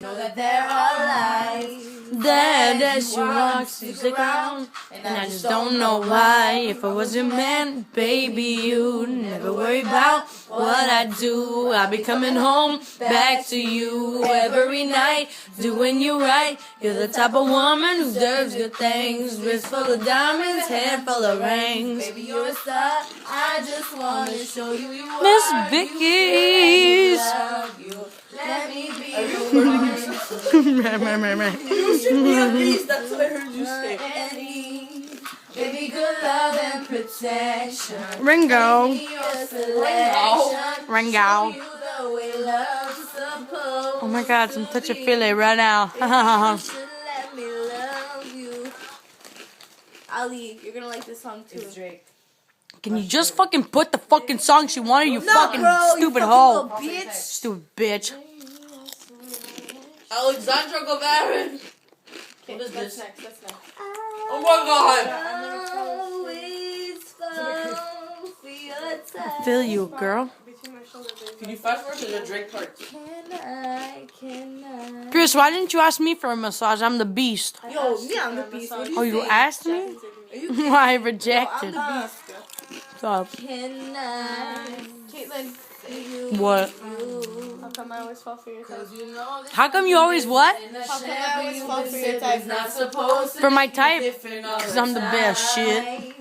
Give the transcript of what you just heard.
know that there are lies. That she walks the ground, and I just don't know why. If I was your man, baby, you'd never worry about what I do. I'll be coming home back to you every night, doing you right. You're the type of woman who deserves good things. Wrist full of diamonds, hand full of rings. Baby, you're a star. I just wanna show you you are. Miss Vicky's. Love you. Let me be the one. You should be a beast. That's what I heard you say. Baby, good love and protection. Ringo. Be your selection. Ringo. Show you the way love's supposed. Oh my God, some touchy-feely right now. You should let me love you. Ali, you're gonna like this song too. It's Drake. Can you just fucking put the fucking song she wanted, you No, fucking bro, stupid you hoe. fucking little bitch. Stupid bitch. Alexandra Govarin. What is That's this? next. That's next. Oh my God. Always fall for your touch. I feel you, girl. Can you fast forward to the Drake part? Can I? Chris, why didn't you ask me for a massage? I'm the beast. Yo, me, I'm the beast. What do you Oh, you think? asked me? I rejected. Stop. Can I? Caitlin. What? How come I always fall for your type? How come you always what? How come I always fall for your type? Not supposed to For my type? be different all Because the I'm the best shit.